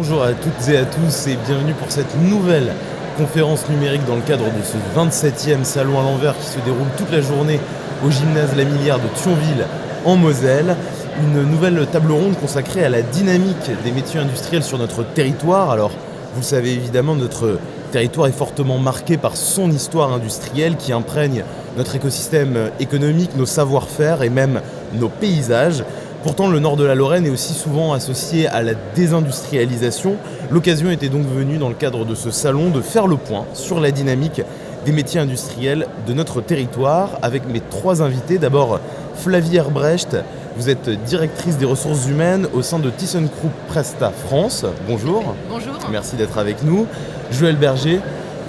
Bonjour à toutes et à tous et bienvenue pour cette nouvelle conférence numérique dans le cadre de ce 27e Salon à l'envers qui se déroule toute la journée au gymnase La Millière de Thionville en Moselle. Une nouvelle table ronde consacrée à la dynamique des métiers industriels sur notre territoire. Alors, vous le savez évidemment, notre territoire est fortement marqué par son histoire industrielle qui imprègne notre écosystème économique, nos savoir-faire et même nos paysages. Pourtant, le nord de la Lorraine est aussi souvent associé à la désindustrialisation. L'occasion était donc venue, dans le cadre de ce salon, de faire le point sur la dynamique des métiers industriels de notre territoire avec mes trois invités. D'abord, Flavie Herbrecht, vous êtes directrice des ressources humaines au sein de ThyssenKrupp Presta France. Bonjour. Bonjour. Merci d'être avec nous. Joël Berger,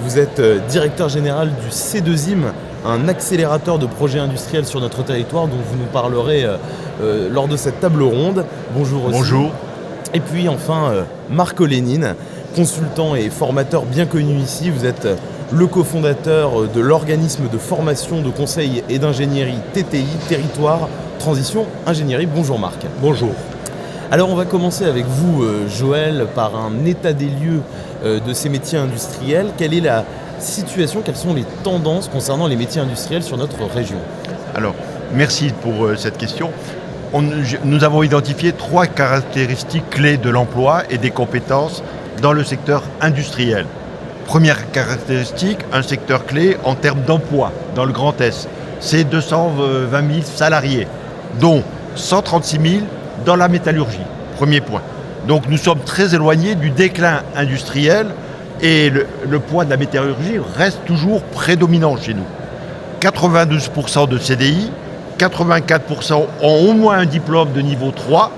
vous êtes directeur général du C2IM, un accélérateur de projets industriels sur notre territoire dont vous nous parlerez lors de cette table ronde. Bonjour aussi. Bonjour. Et puis enfin, Marc Olénine, consultant et formateur bien connu ici. Vous êtes le cofondateur de l'organisme de formation, de conseil et d'ingénierie TTI, Territoire, Transition, Ingénierie. Bonjour Marc. Bonjour. Alors on va commencer avec vous, Joël, par un état des lieux de ces métiers industriels. Quelle est la situation, quelles sont les tendances concernant les métiers industriels sur notre région ? Alors, merci pour cette question. Nous avons identifié trois caractéristiques clés de l'emploi et des compétences dans le secteur industriel. Première caractéristique, un secteur clé en termes d'emploi dans le Grand Est. C'est 220 000 salariés, dont 136 000 dans la métallurgie. Premier point. Donc nous sommes très éloignés du déclin industriel et le poids de la métallurgie reste toujours prédominant chez nous. 92% de CDI, 84% ont au moins un diplôme de niveau 3,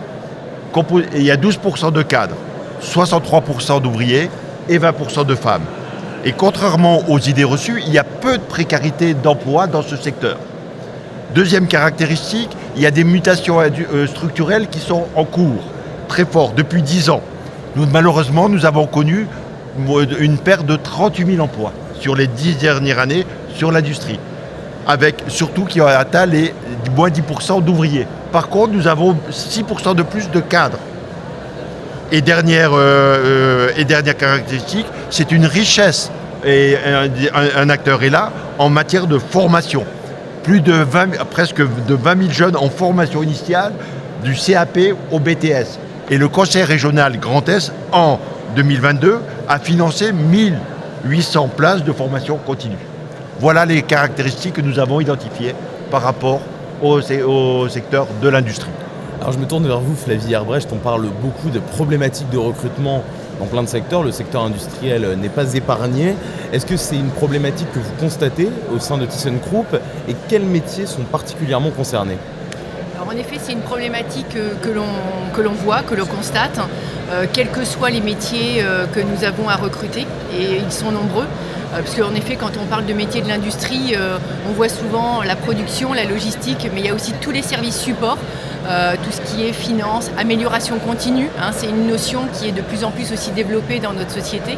et il y a 12% de cadres, 63% d'ouvriers et 20% de femmes. Et contrairement aux idées reçues, il y a peu de précarité d'emploi dans ce secteur. Deuxième caractéristique, il y a des mutations structurelles qui sont en cours, très fort, depuis 10 ans. Malheureusement, nous avons connu une perte de 38 000 emplois sur les 10 dernières années sur l'industrie, avec surtout qui a atteint les moins 10% d'ouvriers. Par contre, nous avons 6% de plus de cadres. Et dernière caractéristique, c'est une richesse, et un acteur est là, en matière de formation. Presque de 20 000 jeunes en formation initiale, du CAP au BTS. Et le Conseil régional Grand Est, en 2022, a financé 1800 places de formation continue. Voilà les caractéristiques que nous avons identifiées par rapport au secteur de l'industrie. Alors je me tourne vers vous, Flavie Herbrecht. On parle beaucoup de problématiques de recrutement dans plein de secteurs. Le secteur industriel n'est pas épargné. Est-ce que c'est une problématique que vous constatez au sein de ThyssenKrupp et quels métiers sont particulièrement concernés ? Alors en effet, c'est une problématique que l'on voit, que l'on constate, quels que soient les métiers que nous avons à recruter, et ils sont nombreux. Parce qu'en effet, quand on parle de métiers de l'industrie, on voit souvent la production, la logistique, mais il y a aussi tous les services supports, tout ce qui est finance, amélioration continue. C'est une notion qui est de plus en plus aussi développée dans notre société,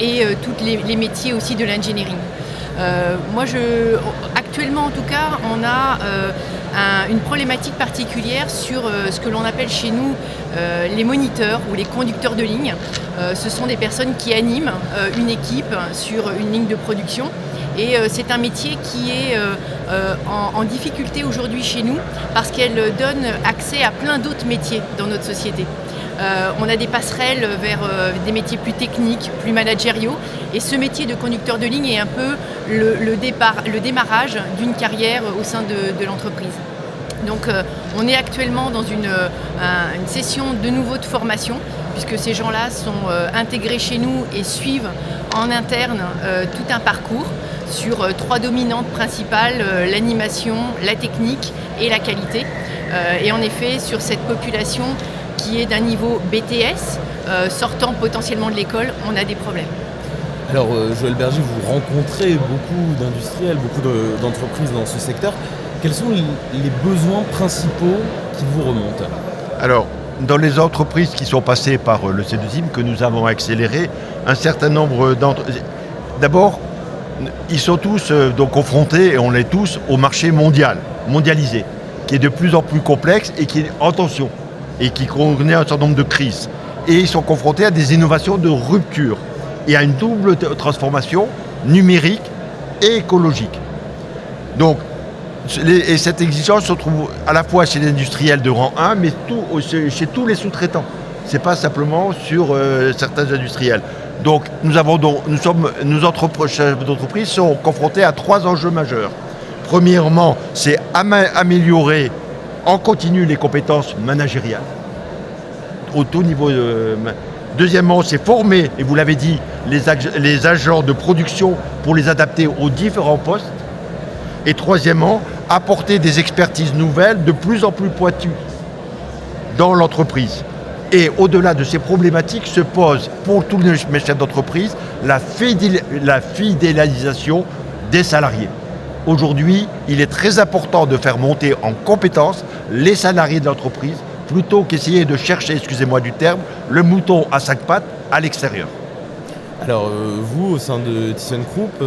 et tous les métiers aussi de l'engineering. Actuellement en tout cas, on a une problématique particulière sur ce que l'on appelle chez nous les moniteurs ou les conducteurs de ligne. Ce sont des personnes qui animent une équipe sur une ligne de production. Et c'est un métier qui est en difficulté aujourd'hui chez nous parce qu'elle donne accès à plein d'autres métiers dans notre société. On a des passerelles vers des métiers plus techniques, plus managériaux. Et ce métier de conducteur de ligne est un peu le démarrage d'une carrière au sein de l'entreprise. Donc on est actuellement dans une session de nouveau de formation, puisque ces gens-là sont intégrés chez nous et suivent en interne tout un parcours sur trois dominantes principales, l'animation, la technique et la qualité. Et en effet, sur cette population qui est d'un niveau BTS, sortant potentiellement de l'école, on a des problèmes. Alors Joël Berger, vous rencontrez beaucoup d'industriels, beaucoup d'entreprises dans ce secteur. Quels sont les besoins principaux qui vous remontent ? Alors, dans les entreprises qui sont passées par le C2IM, que nous avons accéléré, un certain nombre d'entreprises... D'abord, ils sont tous donc confrontés, et on l'est tous, au marché mondialisé, qui est de plus en plus complexe et qui est en tension, et qui connaît un certain nombre de crises. et ils sont confrontés à des innovations de rupture et à une double transformation numérique et écologique. Donc, et cette exigence se trouve à la fois chez les industriels de rang 1, mais chez tous les sous-traitants. Ce n'est pas simplement sur certains industriels. Donc, nos entreprises sont confrontées à 3 enjeux majeurs. Premièrement, c'est améliorer en continu les compétences managériales au tout niveau. Deuxièmement, c'est former, et vous l'avez dit, les agents de production pour les adapter aux différents postes. Et troisièmement, apporter des expertises nouvelles de plus en plus pointues dans l'entreprise. Et au-delà de ces problématiques se pose pour tous les chefs d'entreprise la fidélisation des salariés. Aujourd'hui, il est très important de faire monter en compétences les salariés de l'entreprise plutôt qu'essayer de chercher, excusez-moi du terme, le mouton à 5 pattes à l'extérieur. Alors vous, au sein de ThyssenKrupp,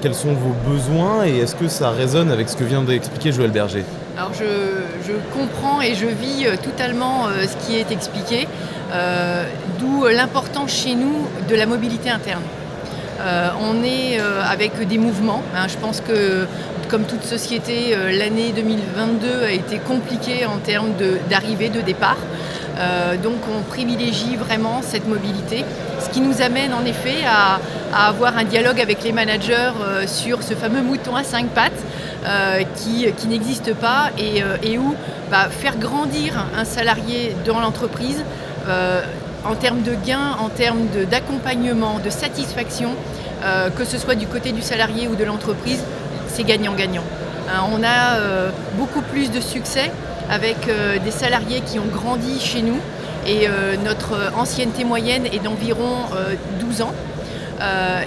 quels sont vos besoins et est-ce que ça résonne avec ce que vient d'expliquer Joël Berger ? Alors je comprends et je vis totalement ce qui est expliqué, d'où l'importance chez nous de la mobilité interne. On est avec des mouvements, je pense que comme toute société, l'année 2022 a été compliquée en termes d'arrivée, de départ. Donc on privilégie vraiment cette mobilité, ce qui nous amène en effet à avoir un dialogue avec les managers sur ce fameux mouton à 5 pattes qui n'existe pas et où faire grandir un salarié dans l'entreprise en termes de gains, en termes d'accompagnement, de satisfaction, que ce soit du côté du salarié ou de l'entreprise, c'est gagnant-gagnant. On a beaucoup plus de succès avec des salariés qui ont grandi chez nous et notre ancienneté moyenne est d'environ 12 ans.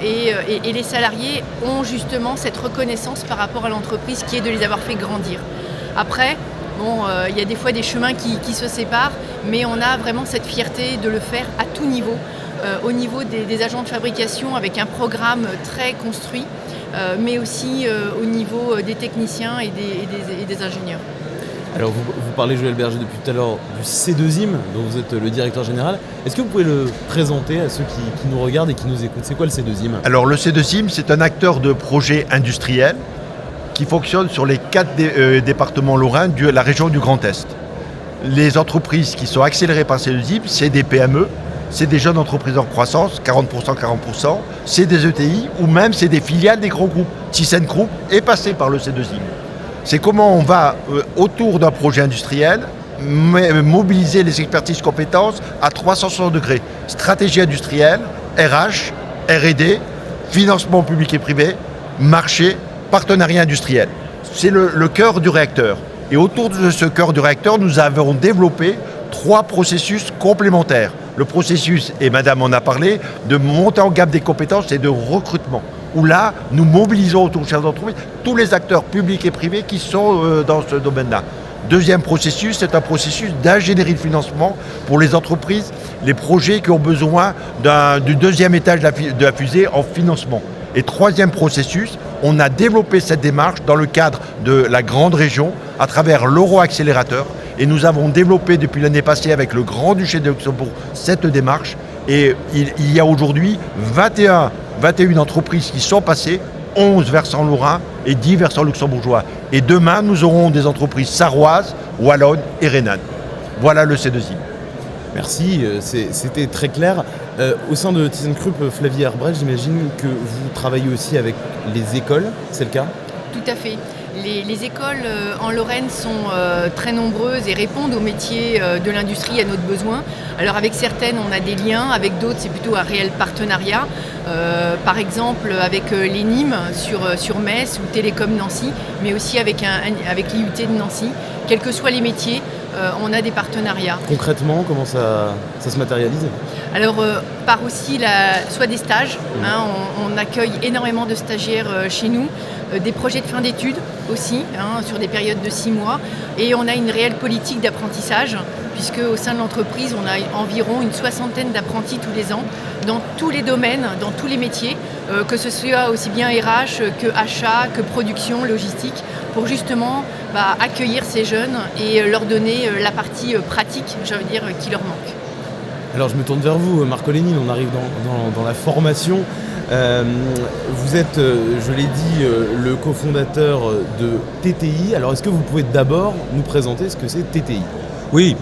Et les salariés ont justement cette reconnaissance par rapport à l'entreprise qui est de les avoir fait grandir. Après, il y a des fois des chemins qui se séparent, mais on a vraiment cette fierté de le faire à tout niveau, au niveau des agents de fabrication avec un programme très construit, mais aussi au niveau des techniciens et des ingénieurs. Alors vous parlez, Joël Berger, depuis tout à l'heure du C2IM, dont vous êtes le directeur général. Est-ce que vous pouvez le présenter à ceux qui nous regardent et qui nous écoutent ? C'est quoi le C2IM ? Alors le C2IM, c'est un acteur de projet industriel qui fonctionne sur les 4 départements lorrains de la région du Grand Est. Les entreprises qui sont accélérées par C2IM, c'est des PME, c'est des jeunes entreprises en croissance, 40%, c'est des ETI ou même c'est des filiales des grands groupes. ThyssenKrupp est passé par le C2IM. C'est comment on va, autour d'un projet industriel, mobiliser les expertises compétences à 360 degrés. Stratégie industrielle, RH, R&D, financement public et privé, marché, partenariat industriel. C'est le cœur du réacteur. Et autour de ce cœur du réacteur, nous avons développé 3 processus complémentaires. Le processus, et Madame en a parlé, de monter en gamme des compétences et de recrutement. Où là, nous mobilisons autour de chefs d'entreprise tous les acteurs publics et privés qui sont dans ce domaine-là. Deuxième processus, c'est un processus d'ingénierie de financement pour les entreprises, les projets qui ont besoin du deuxième étage de la fusée en financement. Et troisième processus, on a développé cette démarche dans le cadre de la grande région à travers l'Euro-accélérateur. Et nous avons développé depuis l'année passée avec le Grand-Duché de Luxembourg cette démarche. Et il y a aujourd'hui 21 entreprises qui sont passées, 11 versants lorrains et 10 versants luxembourgeois. Et demain, nous aurons des entreprises sarroises, wallonnes et rhénanes. Voilà le C2IM. Merci, c'était très clair. Au sein de ThyssenKrupp, Flavie Herbrecht, j'imagine que vous travaillez aussi avec les écoles, c'est le cas ? Tout à fait. Les écoles en Lorraine sont très nombreuses et répondent aux métiers de l'industrie, à notre besoin. Alors avec certaines, on a des liens, avec d'autres, c'est plutôt un réel partenariat. Par exemple, avec l'ENIM sur Metz ou Télécom Nancy, mais aussi avec l'IUT de Nancy. Quels que soient les métiers, on a des partenariats. Concrètement, comment ça se matérialise ? Alors, par aussi soit des stages, on accueille énormément de stagiaires chez nous, des projets de fin d'études aussi, sur des périodes de 6 mois, et on a une réelle politique d'apprentissage, puisque au sein de l'entreprise, on a environ une 60aine d'apprentis tous les ans, dans tous les domaines, dans tous les métiers, que ce soit aussi bien RH que achat, que production, logistique, pour justement accueillir ces jeunes et leur donner la partie pratique, j'ai envie de dire, qui leur manque. Alors je me tourne vers vous, Marco Lénine, on arrive dans la formation. Vous êtes, je l'ai dit, le cofondateur de TTI. Alors est-ce que vous pouvez d'abord nous présenter ce que c'est TTI ? Oui,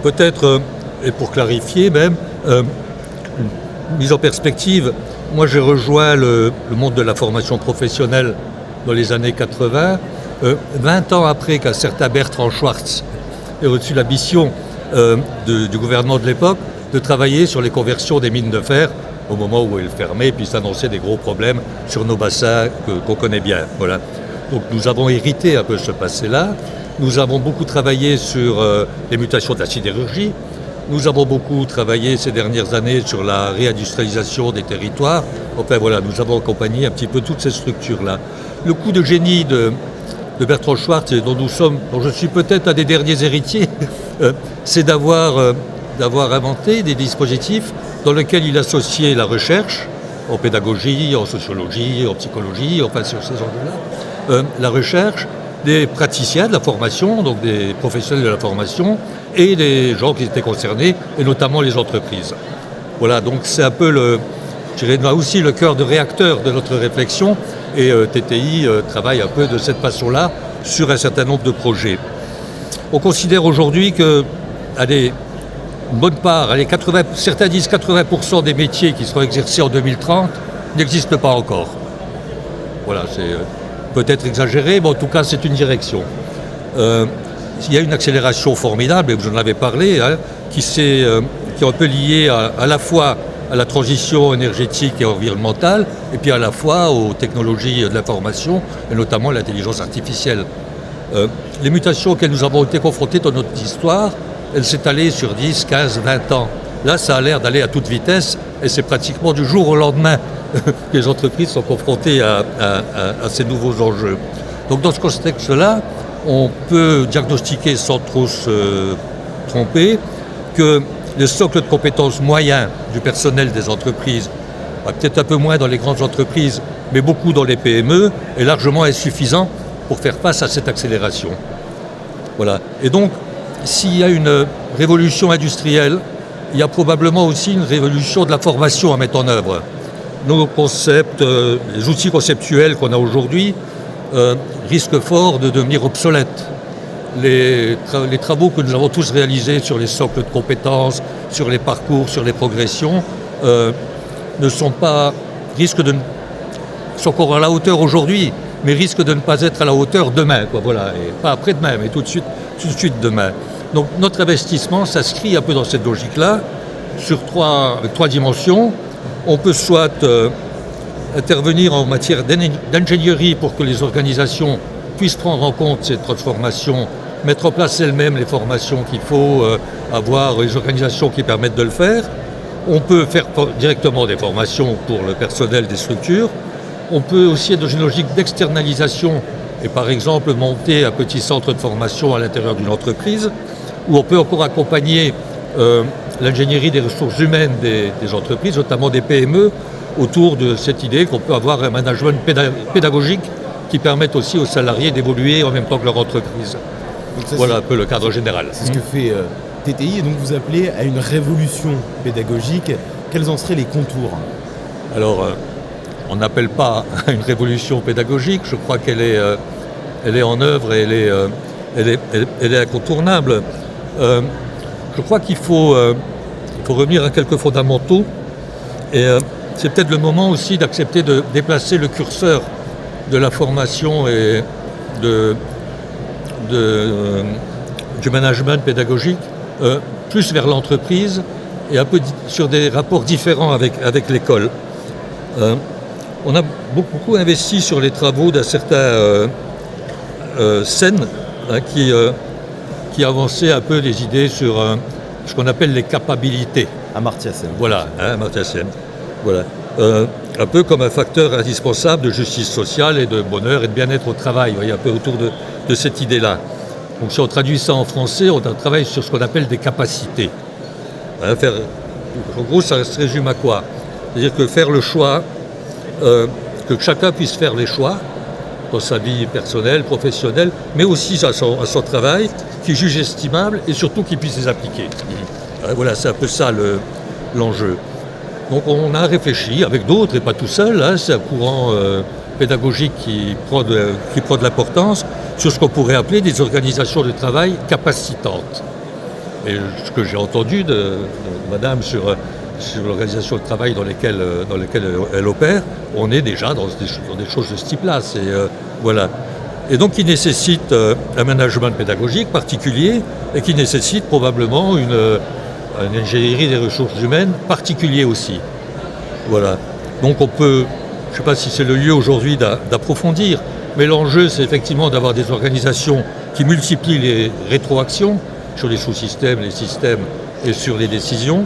peut-être, et pour clarifier même, une mise en perspective, moi j'ai rejoint le monde de la formation professionnelle dans les années 80, 20 ans après qu'un certain Bertrand Schwartz ait reçu la mission du gouvernement de l'époque de travailler sur les conversions des mines de fer au moment où elles fermaient, puis s'annonçaient des gros problèmes sur nos bassins qu'on connaît bien. Voilà. Donc nous avons hérité un peu ce passé-là. Nous avons beaucoup travaillé sur les mutations de la sidérurgie. Nous avons beaucoup travaillé ces dernières années sur la réindustrialisation des territoires. Enfin voilà, nous avons accompagné un petit peu toutes ces structures-là. Le coup de génie de Bertrand Schwartz, dont je suis peut-être un des derniers héritiers, c'est d'avoir inventé des dispositifs dans lesquels il associait la recherche, en pédagogie, en sociologie, en psychologie, enfin sur ces enjeux-là, la recherche, des praticiens de la formation, donc des professionnels de la formation, et des gens qui étaient concernés, et notamment les entreprises. Voilà, donc c'est un peu là aussi le cœur de réacteur de notre réflexion, et TTI travaille un peu de cette façon-là sur un certain nombre de projets. On considère aujourd'hui que, une bonne part, certains disent 80% des métiers qui seront exercés en 2030 n'existent pas encore. Voilà, c'est peut-être exagéré, mais en tout cas c'est une direction. Il y a une accélération formidable, et vous en avez parlé, qui est un peu liée à la fois à la transition énergétique et environnementale, et puis à la fois aux technologies de l'information, et notamment l'intelligence artificielle. Les mutations auxquelles nous avons été confrontés dans notre histoire, elles s'étalaient sur 10, 15, 20 ans. Là, ça a l'air d'aller à toute vitesse, et c'est pratiquement du jour au lendemain que les entreprises sont confrontées à ces nouveaux enjeux. Donc dans ce contexte-là, on peut diagnostiquer sans trop se tromper que le socle de compétences moyen du personnel des entreprises, peut-être un peu moins dans les grandes entreprises, mais beaucoup dans les PME, est largement insuffisant pour faire face à cette accélération. Voilà. Et donc, s'il y a une révolution industrielle, il y a probablement aussi une révolution de la formation à mettre en œuvre. Nos concepts, les outils conceptuels qu'on a aujourd'hui risquent fort de devenir obsolètes. Les travaux que nous avons tous réalisés sur les socles de compétences, sur les parcours, sur les progressions, sont encore à la hauteur aujourd'hui, mais risquent de ne pas être à la hauteur demain, voilà, et pas après-demain, mais tout de suite demain. Donc notre investissement s'inscrit un peu dans cette logique-là, sur trois dimensions. On peut soit intervenir en matière d'ingénierie pour que les organisations puissent prendre en compte cette transformation, mettre en place elles-mêmes les formations qu'il faut, avoir les organisations qui permettent de le faire. On peut faire directement des formations pour le personnel des structures. On peut aussi être dans une logique d'externalisation et par exemple monter un petit centre de formation à l'intérieur d'une entreprise, où on peut encore accompagner l'ingénierie des ressources humaines des entreprises, notamment des PME, autour de cette idée qu'on peut avoir un management pédagogique qui permette aussi aux salariés d'évoluer en même temps que leur entreprise. Voilà un peu le cadre général. C'est ce que fait TTI, et donc vous appelez à une révolution pédagogique. Quels en seraient les contours ? Alors, on n'appelle pas à une révolution pédagogique, je crois qu'elle est en œuvre et elle est incontournable. Je crois qu'il faut revenir à quelques fondamentaux, et c'est peut-être le moment aussi d'accepter de déplacer le curseur de la formation et du management pédagogique plus vers l'entreprise et un peu sur des rapports différents avec l'école. On a beaucoup investi sur les travaux d'un certain Sen qui avançait un peu des idées sur ce qu'on appelle les capabilités. Amartya Sen. Voilà, Amartya Sen. Voilà. Un peu comme un facteur indispensable de justice sociale et de bonheur et de bien-être au travail. Vous voyez, un peu autour de cette idée-là. Donc si on traduit ça en français, on travaille sur ce qu'on appelle des capacités. En gros, ça se résume à quoi ? C'est-à-dire que faire le choix, que chacun puisse faire les choix dans sa vie personnelle, professionnelle, mais aussi à son travail, qu'il juge estimable et surtout qu'il puisse les appliquer. Voilà, c'est un peu ça l'enjeu. Donc on a réfléchi avec d'autres, et pas tout seul, hein, c'est un courant pédagogique qui prend de l'importance sur ce qu'on pourrait appeler des organisations de travail capacitantes. Et ce que j'ai entendu de madame sur l'organisation de travail dans lesquelles elle opère, on est déjà dans des choses de ce type-là. Voilà. Et donc qui nécessite un management pédagogique particulier et qui nécessite probablement une ingénierie des ressources humaines particulier aussi. Voilà. Donc on peut, je ne sais pas si c'est le lieu aujourd'hui d'approfondir, mais l'enjeu c'est effectivement d'avoir des organisations qui multiplient les rétroactions sur les sous-systèmes, les systèmes et sur les décisions,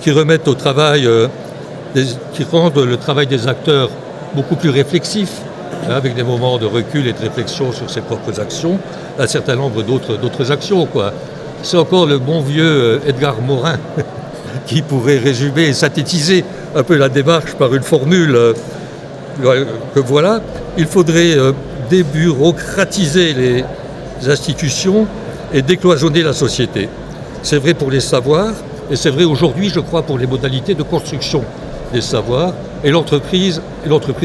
qui remettent au travail, qui rendent le travail des acteurs beaucoup plus réflexif, avec des moments de recul et de réflexion sur ses propres actions, un certain nombre d'autres actions, quoi. C'est encore le bon vieux Edgar Morin qui pourrait résumer et synthétiser un peu la démarche par une formule que voilà. Il faudrait débureaucratiser les institutions et décloisonner la société. C'est vrai pour les savoirs et c'est vrai aujourd'hui, je crois, pour les modalités de construction des savoirs. Et l'entreprise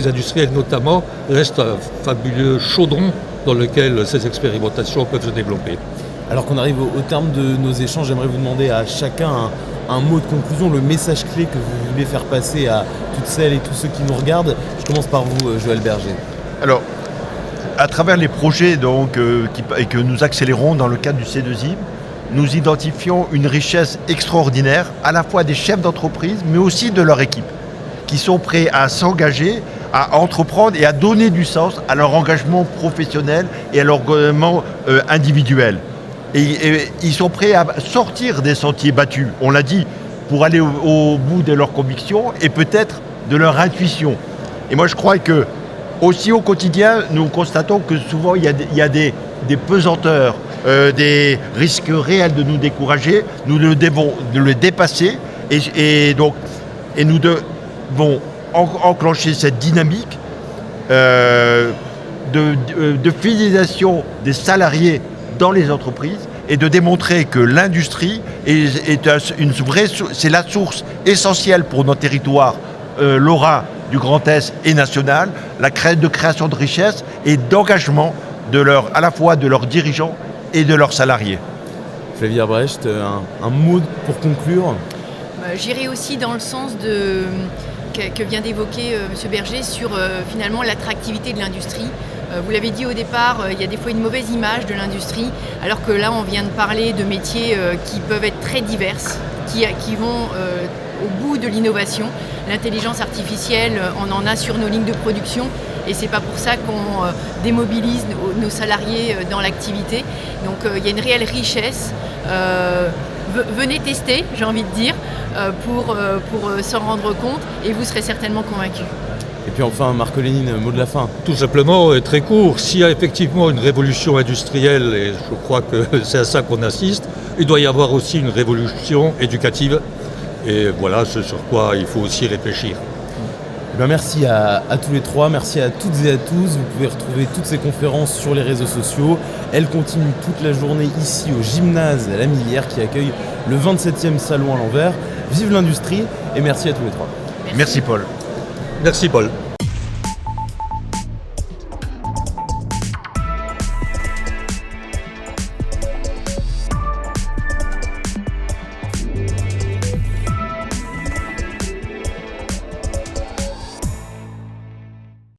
industrielle notamment reste un fabuleux chaudron dans lequel ces expérimentations peuvent se développer. Alors qu'on arrive au terme de nos échanges, j'aimerais vous demander à chacun un mot de conclusion, le message clé que vous voulez faire passer à toutes celles et tous ceux qui nous regardent. Je commence par vous, Joël Berger. Alors, à travers les projets que nous accélérons dans le cadre du C2I, nous identifions une richesse extraordinaire, à la fois des chefs d'entreprise, mais aussi de leur équipe, qui sont prêts à s'engager, à entreprendre et à donner du sens à leur engagement professionnel et à leur engagement individuel. Et ils sont prêts à sortir des sentiers battus, on l'a dit, pour aller au bout de leurs convictions et peut-être de leur intuition. Et moi je crois que, aussi au quotidien, nous constatons que souvent il y a des pesanteurs, des risques réels de nous décourager. Nous devons le dépasser et nous devons enclencher cette dynamique de fidélisation des salariés dans les entreprises et de démontrer que l'industrie c'est la source essentielle pour nos territoires lorrains du Grand Est et national, de création de richesses et d'engagement à la fois de leurs dirigeants et de leurs salariés. Flavie Herbrecht, un mot pour conclure. J'irai aussi dans le sens que vient d'évoquer M. Berger sur finalement l'attractivité de l'industrie. Vous l'avez dit au départ, il y a des fois une mauvaise image de l'industrie, alors que là on vient de parler de métiers qui peuvent être très diverses, qui vont au bout de l'innovation. L'intelligence artificielle, on en a sur nos lignes de production et c'est pas pour ça qu'on démobilise nos salariés dans l'activité. Donc il y a une réelle richesse. Venez tester, j'ai envie de dire, pour s'en rendre compte et vous serez certainement convaincus. Et puis enfin, Marc Lénine, mot de la fin. Tout simplement, très court, s'il y a effectivement une révolution industrielle, et je crois que c'est à ça qu'on assiste, il doit y avoir aussi une révolution éducative. Et voilà ce sur quoi il faut aussi réfléchir. Eh bien, merci à tous les trois, merci à toutes et à tous. Vous pouvez retrouver toutes ces conférences sur les réseaux sociaux. Elles continuent toute la journée ici au gymnase La Millière qui accueille le 27e Salon à l'envers. Vive l'industrie et merci à tous les trois. Merci Paul. Merci Paul.